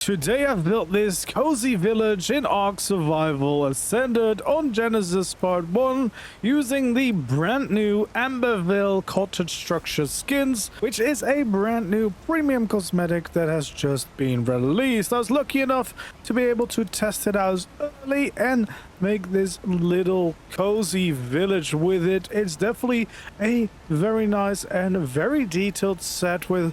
Today I've built this cozy village in ARK Survival Ascended on Genesis Part 1 using the brand new Amberveil Cottage Structures Skins, which is a brand new premium cosmetic that has just been released. I was lucky enough to be able to test it out early and make this little cozy village with it. It's definitely a very nice and very detailed set with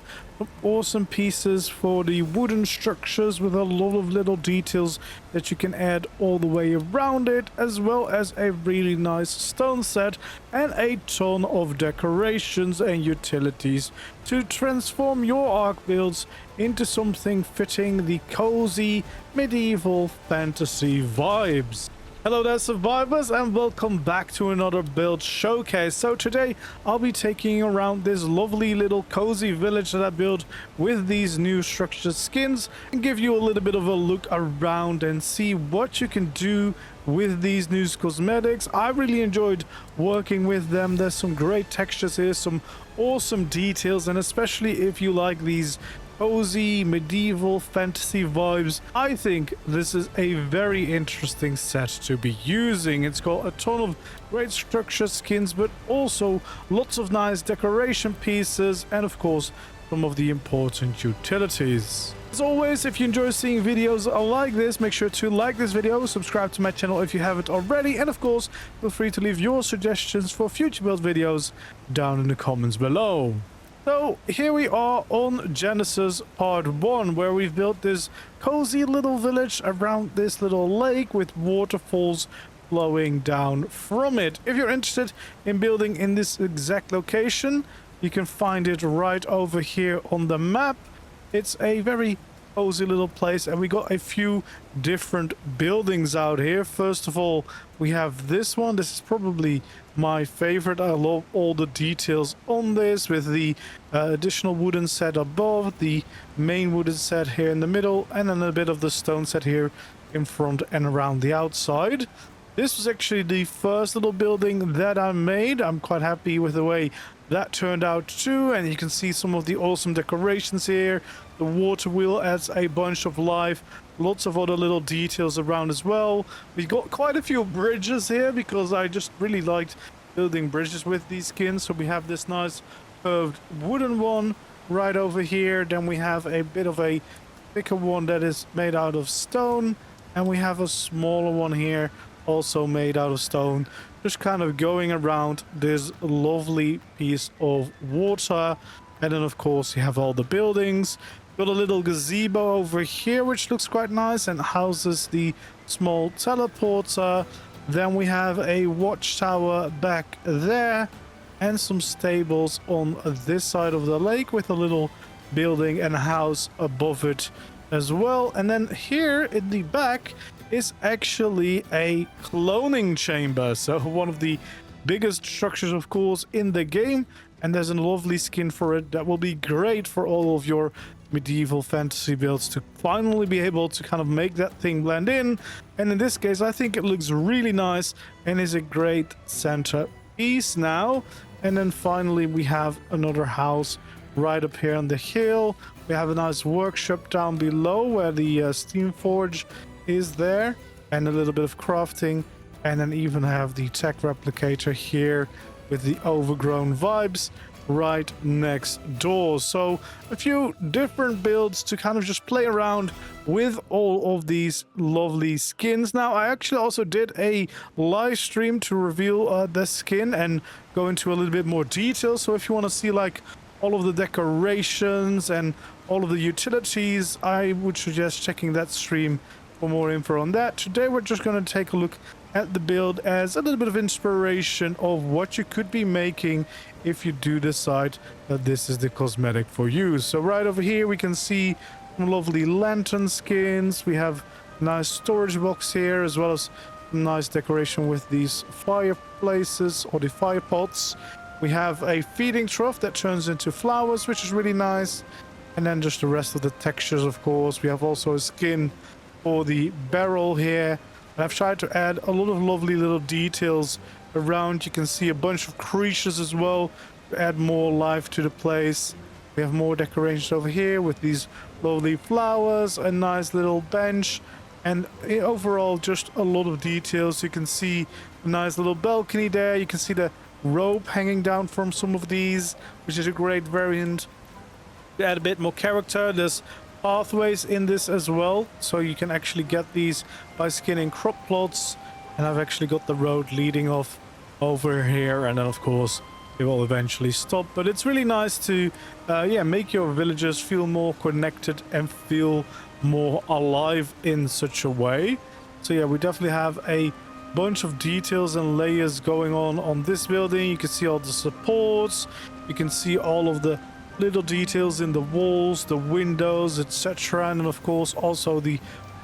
awesome pieces for the wooden structures with a lot of little details that you can add all the way around it, as well as a really nice stone set and a ton of decorations and utilities to transform your ARK builds into something fitting the cozy medieval fantasy vibes. Hello there survivors, and welcome back to another build showcase. So today I'll be taking you around this lovely little cozy village that I built with these new structure skins and give you a little bit of a look around and see what you can do with these new cosmetics. I really enjoyed working with them. There's some great textures here, some awesome details, and especially if you like these cozy medieval fantasy vibes, I think this is a very interesting set to be using. It's got a ton of great structure skins, but also lots of nice decoration pieces and of course some of the important utilities. As always, if you enjoy seeing videos like this, make sure to like this video, subscribe to my channel if you haven't already, and of course feel free to leave your suggestions for future build videos down in the comments below. So here we are on Genesis Part 1, where we've built this cozy little village around this little lake with waterfalls flowing down from it. If you're interested in building in this exact location, you can find it right over here on the map. It's a very cozy little place, and we got a few different buildings out here. First of all, we have this one. This is probably my favorite. I love all the details on this with the additional wooden set above, the main wooden set here in the middle, and then a bit of the stone set here in front and around the outside. This was actually the first little building that I made. I'm quite happy with the way that turned out too, and you can see some of the awesome decorations here. The water wheel adds a bunch of life, lots of other little details around as well. We got quite a few bridges here because I just really liked building bridges with these skins. So we have this nice curved wooden one right over here, then we have a bit of a thicker one that is made out of stone, and we have a smaller one here also made out of stone, just kind of going around this lovely piece of water. And then of course you have all the buildings. Got a little gazebo over here which looks quite nice and houses the small teleporter. Then we have a watchtower back there and some stables on this side of the lake with a little building and a house above it as well. And then here in the back is actually a cloning chamber, so one of the biggest structures of course in the game, and there's a lovely skin for it that will be great for all of your medieval fantasy builds to finally be able to kind of make that thing blend in. And in this case I think it looks really nice and is a great center piece now. And then finally we have another house right up here on the hill. We have a nice workshop down below where the steam forge is there, and a little bit of crafting, and then even have the tech replicator here with the overgrown vibes right next door. So a few different builds to kind of just play around with all of these lovely skins. Now I actually also did a live stream to reveal the skin and go into a little bit more detail, so if you want to see like all of the decorations and all of the utilities, I would suggest checking that stream for more info on that. Today we're just going to take a look at the build as a little bit of inspiration of what you could be making if you do decide that this is the cosmetic for you. So right over here we can see some lovely lantern skins. We have a nice storage box here, as well as some nice decoration with these fireplaces or the fire pots. We have a feeding trough that turns into flowers, which is really nice. And then just the rest of the textures, of course. We have also a skin for the barrel here. And I've tried to add a lot of lovely little details around. You can see a bunch of creatures as well to add more life to the place. We have more decorations over here with these lovely flowers, a nice little bench, and overall just a lot of details. You can see a nice little balcony there. You can see the rope hanging down from some of these, which is a great variant to add a bit more character. There's pathways in this as well, so you can actually get these by skinning crop plots. And I've actually got the road leading off over here, and then of course it will eventually stop. But it's really nice to yeah, make your villagers feel more connected and feel more alive in such a way. So yeah, we definitely have a bunch of details and layers going on this building. You can see all the supports, you can see all of the little details in the walls, the windows, etc. And then of course also the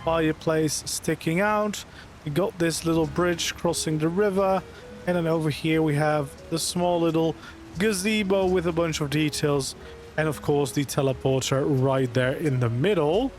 fireplace sticking out. We got this little bridge crossing the river, and then over here we have the small little gazebo with a bunch of details, and of course the teleporter right there in the middle.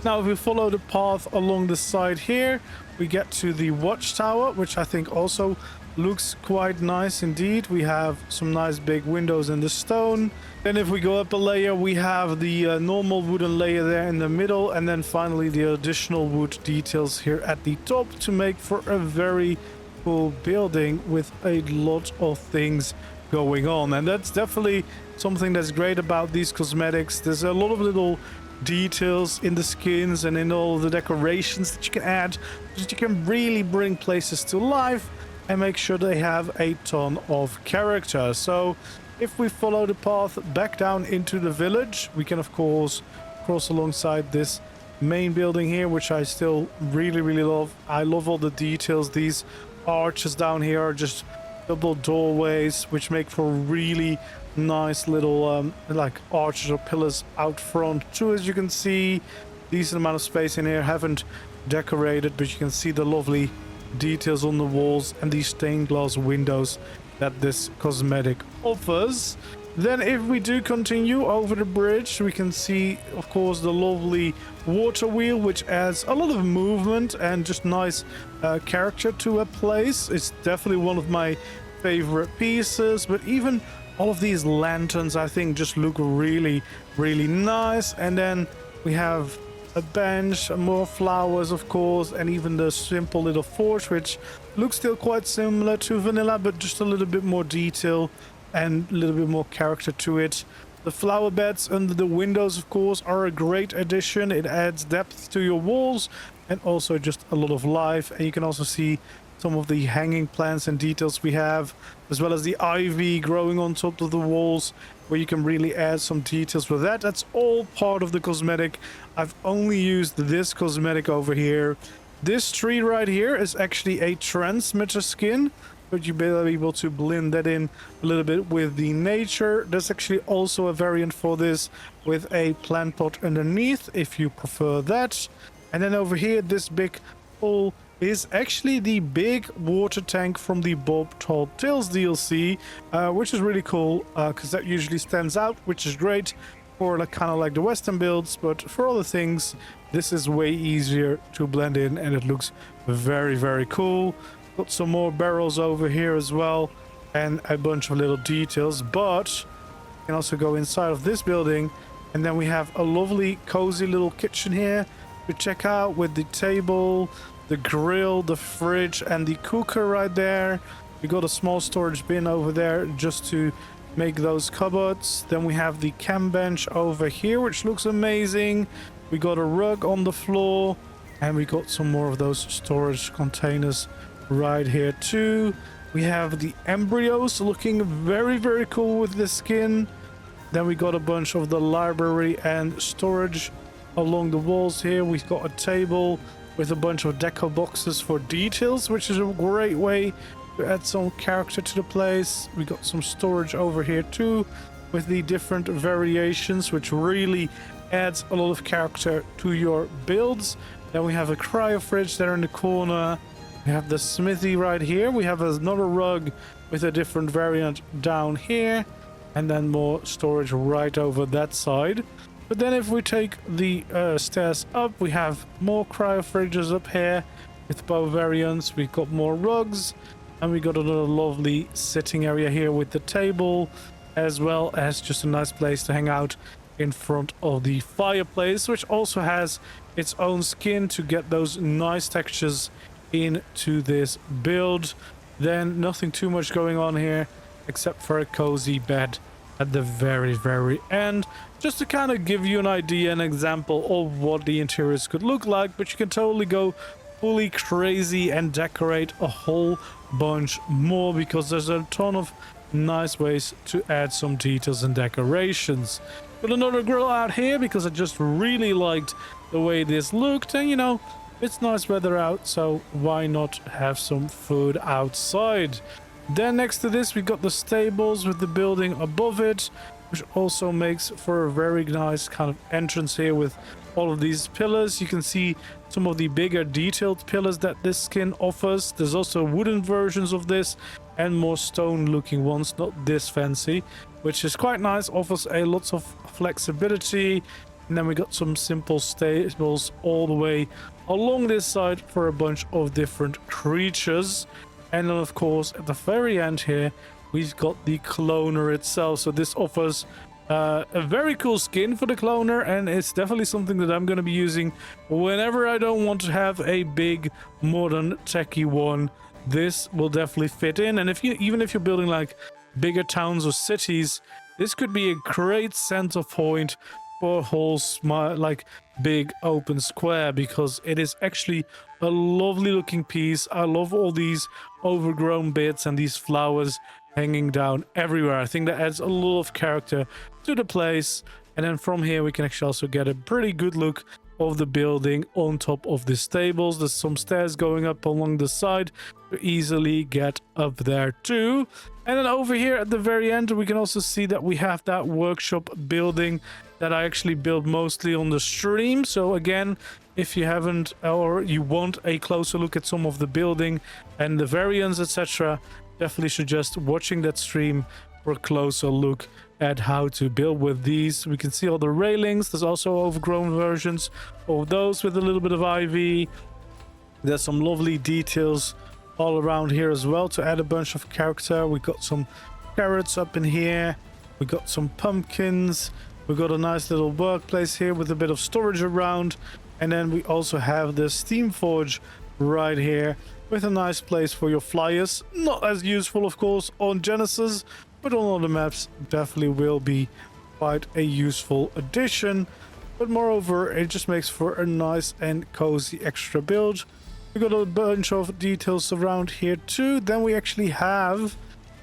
Now if we follow the path along the side here, we get to the watchtower, which I think also looks quite nice indeed. We have some nice big windows in the stone. Then if we go up a layer, we have the normal wooden layer there in the middle, and then finally the additional wood details here at the top to make for a very cool building with a lot of things going on. And that's definitely something that's great about these cosmetics. There's a lot of little details in the skins and in all the decorations that you can add, that you can really bring places to life and make sure they have a ton of character. So if we follow the path back down into the village, we can of course cross alongside this main building here, which I still really love. I love all the details. These arches down here are just double doorways, which make for really nice little like arches or pillars out front too. As you can see, decent amount of space in here. Haven't decorated, but you can see the lovely details on the walls and these stained glass windows that this cosmetic offers. Then if we do continue over the bridge, we can see of course the lovely water wheel, which adds a lot of movement and just nice character to a place. It's definitely one of my favorite pieces. But even all of these lanterns I think just look really nice. And then we have a bench, more flowers of course, and even the simple little forge, which looks still quite similar to vanilla, but just a little bit more detail and a little bit more character to it. The flower beds under the windows of course are a great addition. It adds depth to your walls and also just a lot of life. And you can also see some of the hanging plants and details we have, as well as the ivy growing on top of the walls, where you can really add some details with that. That's all part of the cosmetic. I've only used this cosmetic over here. This tree right here is actually a transmitter skin, but you'll be able to blend that in a little bit with the nature. There's actually also a variant for this with a plant pot underneath if you prefer that. And then over here, this big hole is actually the big water tank from the Bob Tall Tales DLC, which is really cool because that usually stands out, which is great for like kind of like the Western builds, but for other things this is way easier to blend in and it looks very cool. Got some more barrels over here as well and a bunch of little details. But you can also go inside of this building, and then we have a lovely cozy little kitchen here to check out with the table, the grill, the fridge, and the cooker right there. We got a small storage bin over there just to make those cupboards. Then we have the cam bench over here, which looks amazing. We got a rug on the floor, and we got some more of those storage containers right here too. We have the embryos looking very cool with the skin. Then we got a bunch of the library and storage along the walls here. We've got a table with a bunch of deco boxes for details, which is a great way to add some character to the place. We got some storage over here too with the different variations, which really adds a lot of character to your builds. Then we have a cryo fridge there in the corner. We have the smithy right here. We have another rug with a different variant down here, and then more storage right over that side. But then if we take the stairs up, we have more cryo fridges up here with both variants. We've got more rugs, and we got another lovely sitting area here with the table as well as just a nice place to hang out in front of the fireplace, which also has its own skin to get those nice textures into this build. Then nothing too much going on here except for a cozy bed at the very end, just to kind of give you an idea, an example of what the interiors could look like. But you can totally go fully crazy and decorate a whole bunch more, because there's a ton of nice ways to add some details and decorations. Got another grill out here because I just really liked the way this looked, and you know, it's nice weather out, so why not have some food outside. Then next to this we got the stables with the building above it, which also makes for a very nice kind of entrance here with all of these pillars. You can see some of the bigger detailed pillars that this skin offers. There's also wooden versions of this and more stone looking ones, not this fancy, which is quite nice, offers a lots of flexibility. And then we got some simple stables all the way along this side for a bunch of different creatures. And then of course at the very end here we've got the cloner itself. So this offers a very cool skin for the cloner, and it's definitely something that I'm going to be using whenever I don't want to have a big modern techie one. This will definitely fit in, and even if you're building like bigger towns or cities, this could be a great center point for a whole like big open square, because it is actually a lovely looking piece. I love all these overgrown bits and these flowers hanging down everywhere. I think that adds a lot of character to the place. And then from here we can actually also get a pretty good look of the building on top of the stables. There's some stairs going up along the side to easily get up there too. And then over here at the very end we can also see that we have that workshop building that I actually built mostly on the stream. So again, if you haven't, or you want a closer look at some of the building and the variants, etc., definitely suggest watching that stream for a closer look at how to build with these. We can see all the railings. There's also overgrown versions of those with a little bit of ivy. There's some lovely details all around here as well to add a bunch of character. We got some carrots up in here. We got some pumpkins. We got a nice little workplace here with a bit of storage around. And then we also have the steam forge right here with a nice place for your flyers. Not as useful, of course, on Genesis, but on other maps definitely will be quite a useful addition. But moreover, it just makes for a nice and cozy extra build. We got a bunch of details around here too. Then we actually have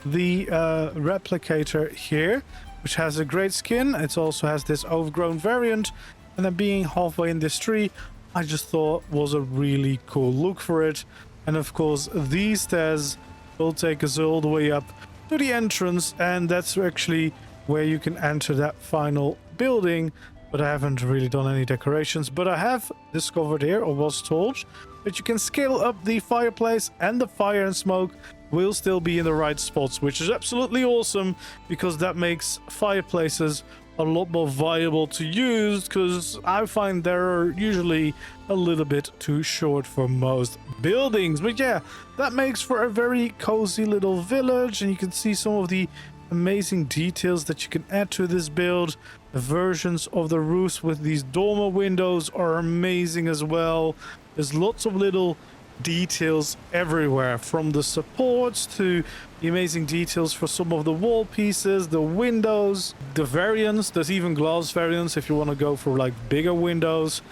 the replicator here, which has a great skin. It also has this overgrown variant, and then being halfway in this tree, I just thought was a really cool look for it. And of course these stairs will take us all the way up to the entrance, and that's actually where you can enter that final building. But I haven't really done any decorations, but I have discovered here, or was told, that you can scale up the fireplace, and the fire and smoke will still be in the right spots, which is absolutely awesome, because that makes fireplaces a lot more viable to use, because I find they're usually a little bit too short for most buildings. But yeah, that makes for a very cozy little village, and you can see some of the amazing details that you can add to this build. The versions of the roofs with these dormer windows are amazing as well. There's lots of little details everywhere, from the supports to the amazing details for some of the wall pieces, the windows, the variants. There's even glass variants if you want to go for like bigger windows.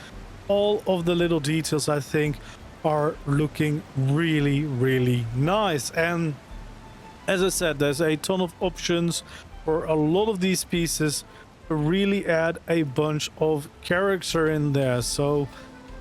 All of the little details I think are looking really nice. And as I said, there's a ton of options for a lot of these pieces to really add a bunch of character in there. So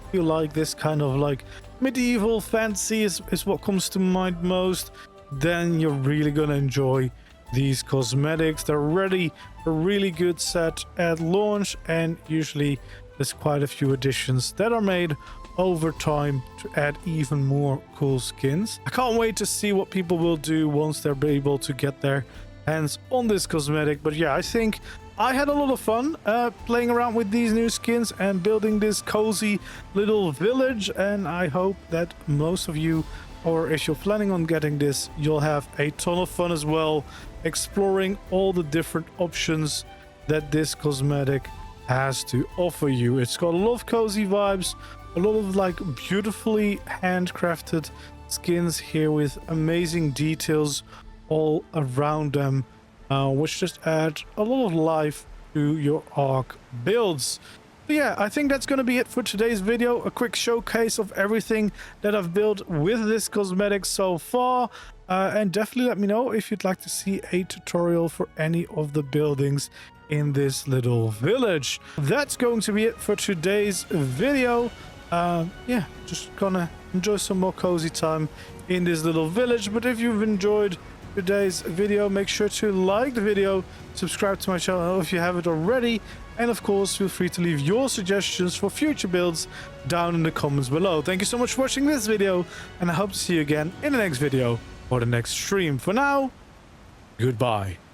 if you like this kind of like medieval fantasy is what comes to mind most, then you're really gonna enjoy these cosmetics. They're ready, a really good set at launch, and usually there's quite a few additions that are made over time to add even more cool skins. I can't wait to see what people will do once they're able to get their hands on this cosmetic. But yeah, I think I had a lot of fun playing around with these new skins and building this cozy little village, and I hope that most of you or if you're planning on getting this, you'll have a ton of fun as well, exploring all the different options that this cosmetic has to offer you. It's got a lot of cozy vibes, a lot of like beautifully handcrafted skins here with amazing details all around them, which just add a lot of life to your ARK builds. But yeah, I think that's going to be it for today's video. A quick showcase of everything that I've built with this cosmetic so far. And definitely let me know if you'd like to see a tutorial for any of the buildings in this little village. That's going to be it for today's video. Yeah, just gonna enjoy some more cozy time in this little village. But if you've enjoyed today's video, make sure to like the video, subscribe to my channel if you haven't already, and of course feel free to leave your suggestions for future builds down in the comments below. Thank you so much for watching this video, and I hope to see you again in the next video or the next stream. For now, goodbye.